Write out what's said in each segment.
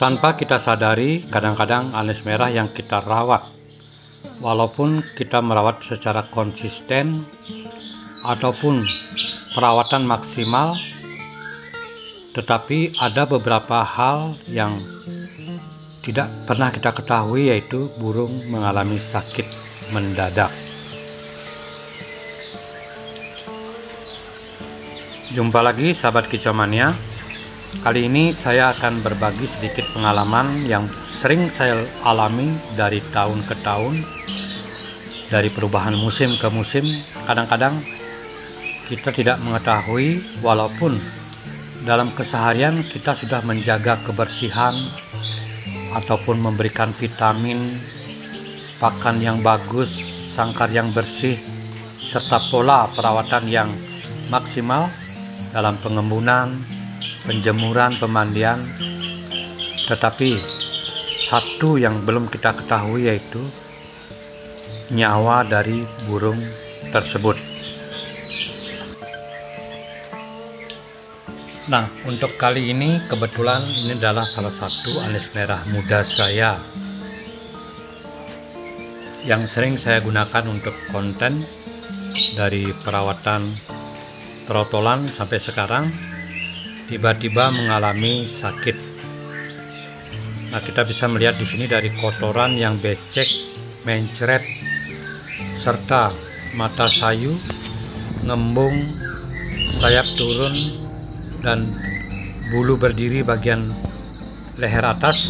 Tanpa kita sadari, kadang-kadang alis merah yang kita rawat, walaupun kita merawat secara konsisten ataupun perawatan maksimal, tetapi ada beberapa hal yang tidak pernah kita ketahui, yaitu burung mengalami sakit mendadak. Jumpa lagi sahabat kicauania. Kali ini saya akan berbagi sedikit pengalaman yang sering saya alami dari tahun ke tahun, dari perubahan musim ke musim. Kadang-kadang kita tidak mengetahui, walaupun dalam keseharian kita sudah menjaga kebersihan ataupun memberikan vitamin, pakan yang bagus, sangkar yang bersih, serta pola perawatan yang maksimal dalam pengembunan, penjemuran, pemandian. Tetapi satu yang belum kita ketahui, yaitu nyawa dari burung tersebut. Nah, untuk kali ini kebetulan ini adalah salah satu alis merah muda saya yang sering saya gunakan untuk konten, dari perawatan trotolan sampai sekarang. Tiba-tiba mengalami sakit. Nah, kita bisa melihat di sini dari kotoran yang becek, mencret, serta mata sayu, ngembung, sayap turun, dan bulu berdiri bagian leher atas.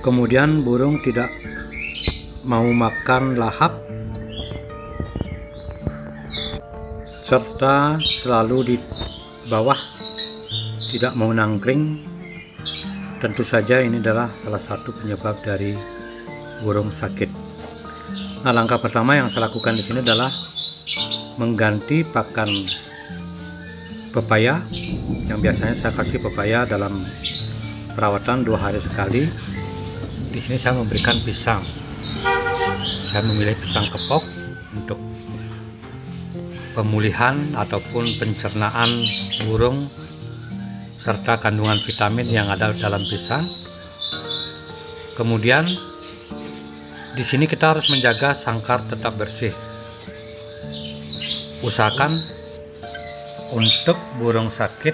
Kemudian burung tidak mau makan lahap, serta selalu di bawah, tidak mau nangkring. Tentu saja ini adalah salah satu penyebab dari burung sakit. Nah, langkah pertama yang saya lakukan di sini adalah mengganti pakan pepaya, yang biasanya saya kasih pepaya dalam perawatan 2 hari sekali. Di sini saya memberikan pisang. Saya memilih pisang kepok untuk pemulihan ataupun pencernaan burung, serta kandungan vitamin yang ada dalam pisang. Kemudian di sini kita harus menjaga sangkar tetap bersih. Usahakan untuk burung sakit,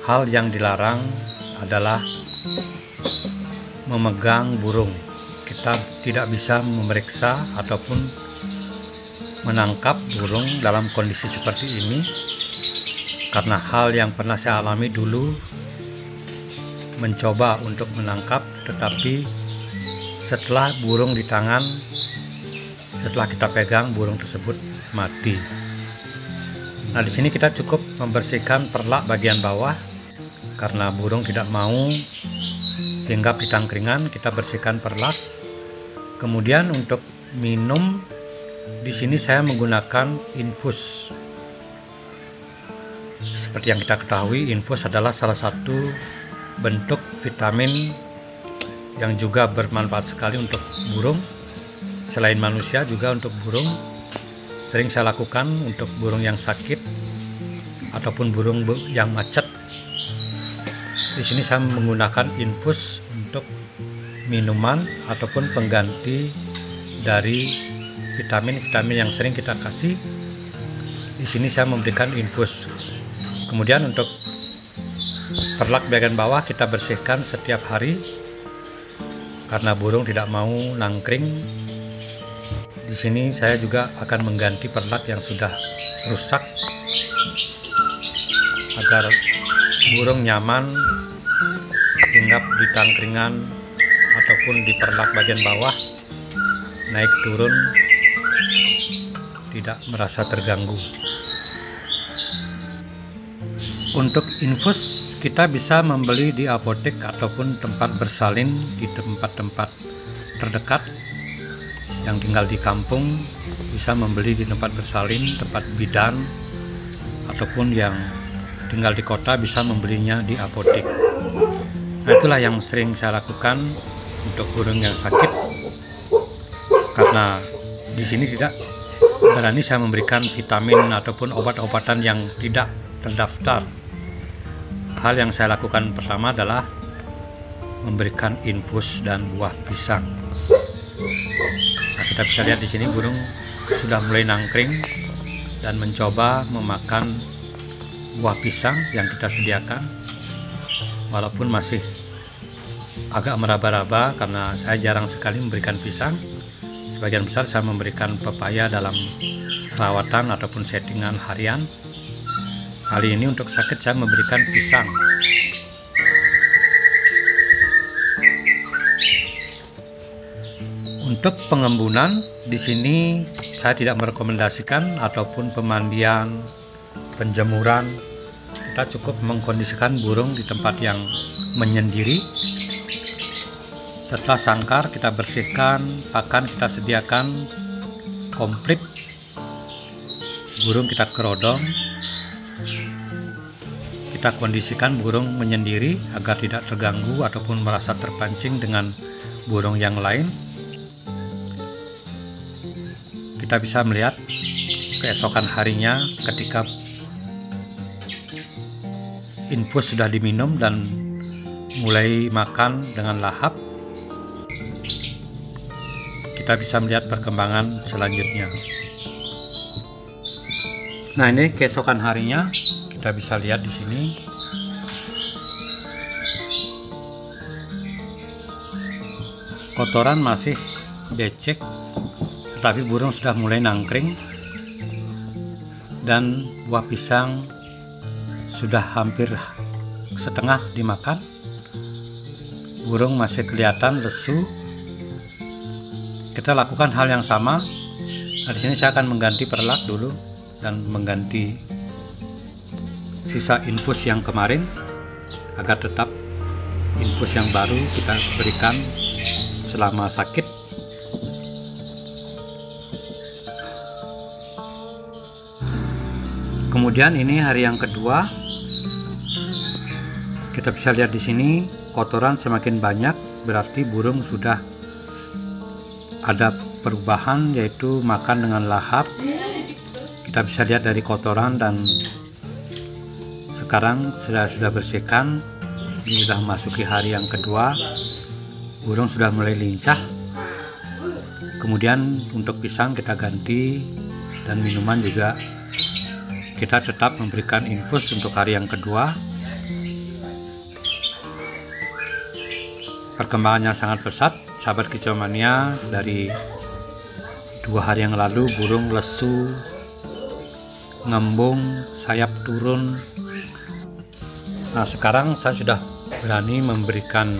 hal yang dilarang adalah memegang burung. Kita tidak bisa memeriksa ataupun menangkap burung dalam kondisi seperti ini, karena hal yang pernah saya alami dulu, mencoba untuk menangkap, tetapi setelah burung di tangan, setelah kita pegang, burung tersebut mati. Nah, di sini kita cukup membersihkan perlak bagian bawah, karena burung tidak mau hinggap di tangkringan. Kita bersihkan perlak. Kemudian untuk minum, di sini saya menggunakan infus. Seperti yang kita ketahui, infus adalah salah satu bentuk vitamin yang juga bermanfaat sekali untuk burung. Selain manusia, juga untuk burung. Sering saya lakukan untuk burung yang sakit ataupun burung yang macet. Di sini saya menggunakan infus untuk minuman ataupun pengganti dari vitamin-vitamin yang sering kita kasih. Di sini saya memberikan infus. Kemudian untuk perlak bagian bawah kita bersihkan setiap hari, karena burung tidak mau nangkring. Di sini saya juga akan mengganti perlak yang sudah rusak, agar burung nyaman hinggap di tangkringan ataupun di perlak bagian bawah, naik turun, tidak merasa terganggu. Untuk infus kita bisa membeli di apotek ataupun tempat bersalin di tempat-tempat terdekat. Yang tinggal di kampung bisa membeli di tempat bersalin, tempat bidan, ataupun yang tinggal di kota bisa membelinya di apotek. Nah, itulah yang sering saya lakukan untuk burung yang sakit, karena di sini tidak berani saya memberikan vitamin ataupun obat-obatan yang tidak terdaftar. hal yang saya lakukan pertama adalah memberikan infus dan buah pisang. Nah, kita bisa lihat di sini burung sudah mulai nangkring dan mencoba memakan buah pisang yang kita sediakan, walaupun masih agak meraba-raba karena saya jarang sekali memberikan pisang. Sebagian besar saya memberikan pepaya dalam perawatan ataupun settingan harian. Kali ini untuk sakit saya memberikan pisang. Untuk pengembunan di sini saya tidak merekomendasikan ataupun pemandian, penjemuran. Kita cukup mengkondisikan burung di tempat yang menyendiri. Setelah sangkar kita bersihkan, pakan kita sediakan komplit. Burung kita kerodong. Kita kondisikan burung menyendiri agar tidak terganggu ataupun merasa terpancing dengan burung yang lain. Kita bisa melihat keesokan harinya ketika infus sudah diminum dan mulai makan dengan lahap, kita bisa melihat perkembangan selanjutnya. Nah, ini keesokan harinya kita bisa lihat di sini. Kotoran masih becek, tetapi burung sudah mulai nangkring dan buah pisang sudah hampir setengah dimakan. Burung masih kelihatan lesu. Kita lakukan hal yang sama. Nah, di sini saya akan mengganti perlak dulu dan mengganti sisa infus yang kemarin agar tetap infus yang baru kita berikan selama sakit. Kemudian ini hari yang kedua. Kita bisa lihat di sini kotoran semakin banyak, berarti burung sudah ada perubahan, yaitu makan dengan lahap. Kita bisa lihat dari kotoran dan sekarang sudah bersihkan. Ini sudah memasuki hari yang kedua. Burung sudah mulai lincah. Kemudian untuk pisang kita ganti dan minuman juga kita tetap memberikan infus untuk hari yang kedua. Perkembangannya sangat pesat, sahabat kicau mania. Dari 2 hari yang lalu burung lesu, ngembung, sayap turun. Nah, sekarang saya sudah berani memberikan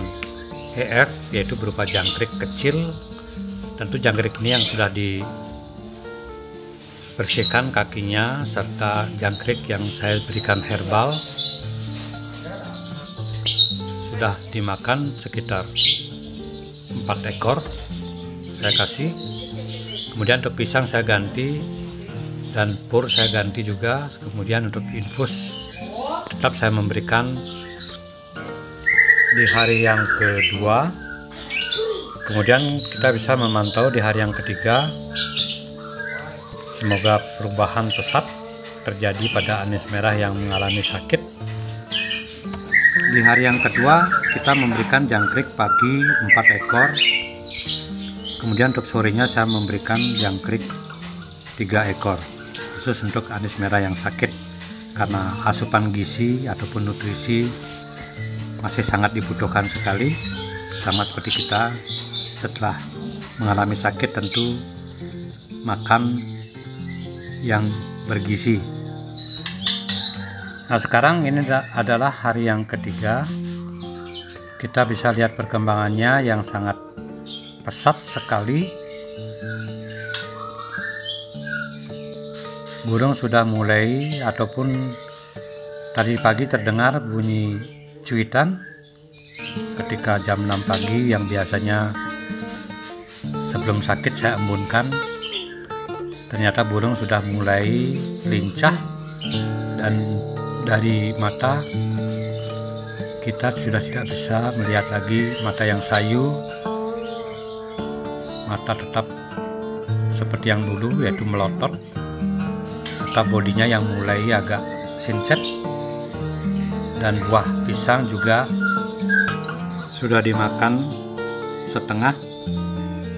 EF, yaitu berupa jangkrik kecil. Tentu jangkrik ini yang sudah dibersihkan kakinya, serta jangkrik yang saya berikan herbal sudah dimakan sekitar 4 ekor saya kasih. Kemudian untuk pisang saya ganti dan pur saya ganti juga. Kemudian untuk infus tetap saya memberikan di hari yang kedua. Kemudian kita bisa memantau di hari yang ketiga. Semoga perubahan pesat terjadi pada anis merah yang mengalami sakit. Di hari yang kedua kita memberikan jangkrik pagi 4 ekor. Kemudian untuk sorenya saya memberikan jangkrik 3 ekor khusus untuk anis merah yang sakit, karena asupan gizi ataupun nutrisi masih sangat dibutuhkan sekali. Sama seperti kita setelah mengalami sakit, tentu makan yang bergizi. Nah, sekarang ini adalah hari yang ketiga. Kita bisa lihat perkembangannya yang sangat pesat sekali. Burung sudah mulai, ataupun tadi pagi terdengar bunyi cuitan ketika jam 6 pagi yang biasanya sebelum sakit saya embunkan. Ternyata burung sudah mulai lincah dan dari mata kita sudah tidak bisa melihat lagi mata yang sayu. Mata tetap seperti yang dulu, yaitu melotot, serta bodinya yang mulai agak sinset. dan buah pisang juga sudah dimakan setengah.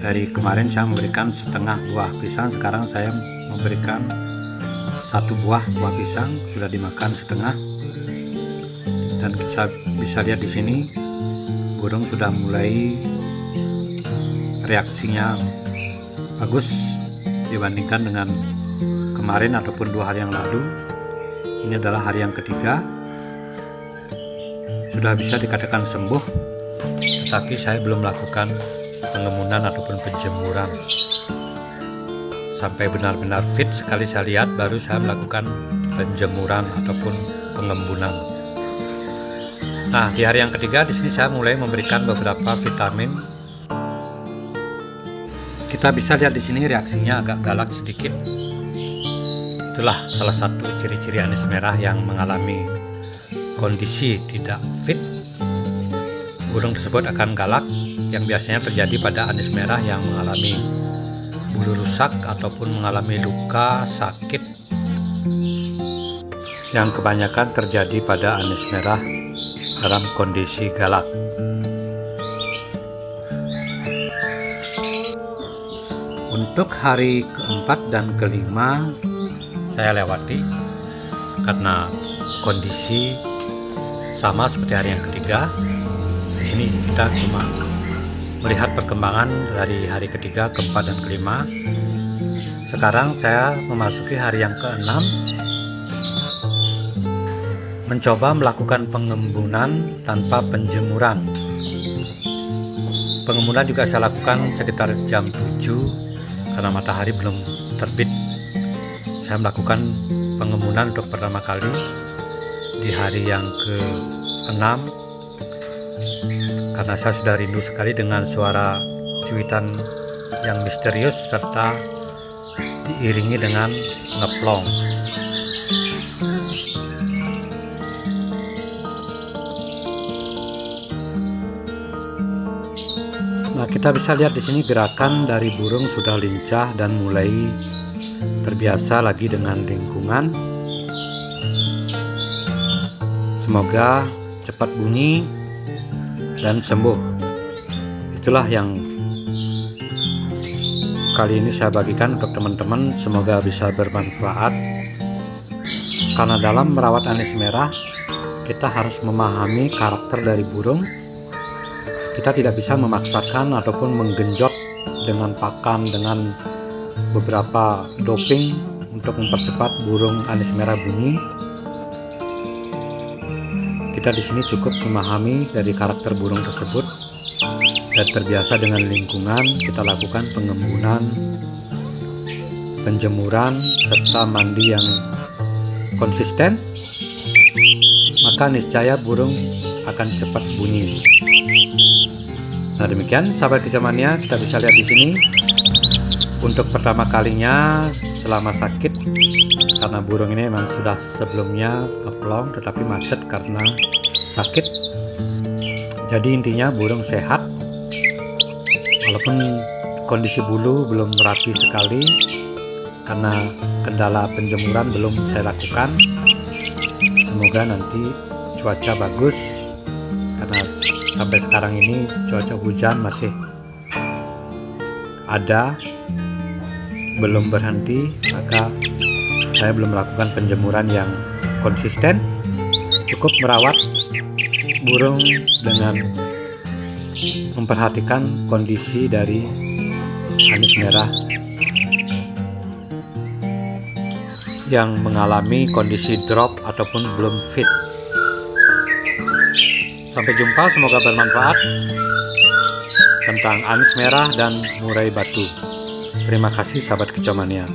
Dari kemarin saya memberikan setengah buah pisang, sekarang saya memberikan satu buah pisang, sudah dimakan setengah. Dan kita bisa lihat di sini burung sudah mulai reaksinya bagus dibandingkan dengan kemarin ataupun 2 hari yang lalu. Ini adalah hari yang ketiga, sudah bisa dikatakan sembuh, tetapi saya belum melakukan pengemunan ataupun penjemuran sampai benar-benar fit sekali saya lihat, baru saya melakukan penjemuran ataupun pengembunan. Nah, di hari yang ketiga di sini saya mulai memberikan beberapa vitamin. Kita bisa lihat di sini reaksinya agak galak sedikit. Itulah salah satu ciri-ciri anis merah yang mengalami kondisi tidak fit. Burung tersebut akan galak, yang biasanya terjadi pada anis merah yang mengalami bulu rusak ataupun mengalami luka, sakit, yang kebanyakan terjadi pada anis merah dalam kondisi galak. Untuk hari keempat dan kelima saya lewati karena kondisi sama seperti hari yang ketiga. Di sini kita cuma melihat perkembangan dari hari ketiga, keempat, dan kelima. Sekarang saya memasuki hari yang keenam, mencoba melakukan pengembunan tanpa penjemuran. Pengembunan juga saya lakukan sekitar jam 7 karena matahari belum terbit. Saya melakukan pengembunan untuk pertama kali di hari yang ke-6 karena saya sudah rindu sekali dengan suara cuitan yang misterius serta diiringi dengan ngeplong. Nah, kita bisa lihat di sini gerakan dari burung sudah lincah dan mulai terbiasa lagi dengan lingkungan. Semoga cepat bunyi dan sembuh. Itulah yang kali ini saya bagikan untuk teman-teman, semoga bisa bermanfaat. Karena dalam merawat anis merah kita harus memahami karakter dari burung. Kita tidak bisa memaksakan ataupun menggenjot dengan pakan, dengan beberapa doping untuk mempercepat burung anis merah bunyi. Kita di sini cukup memahami dari karakter burung tersebut dan terbiasa dengan lingkungan. Kita lakukan pengembunan, penjemuran, serta mandi yang konsisten, maka niscaya burung akan cepat bunyi. Nah, demikian sahabat kicauania, kita bisa lihat di sini untuk pertama kalinya selama sakit, karena burung ini memang sudah sebelumnya ngeplong tetapi macet karena sakit. Jadi intinya burung sehat walaupun kondisi bulu belum rapi sekali karena kendala penjemuran belum saya lakukan. Semoga nanti cuaca bagus, karena sampai sekarang ini cuaca hujan masih ada, belum berhenti, maka saya belum melakukan penjemuran yang konsisten. Cukup merawat burung dengan memperhatikan kondisi dari anis merah yang mengalami kondisi drop ataupun belum fit. Sampai jumpa, semoga bermanfaat tentang anis merah dan murai batu. Terima kasih sahabat kicauania.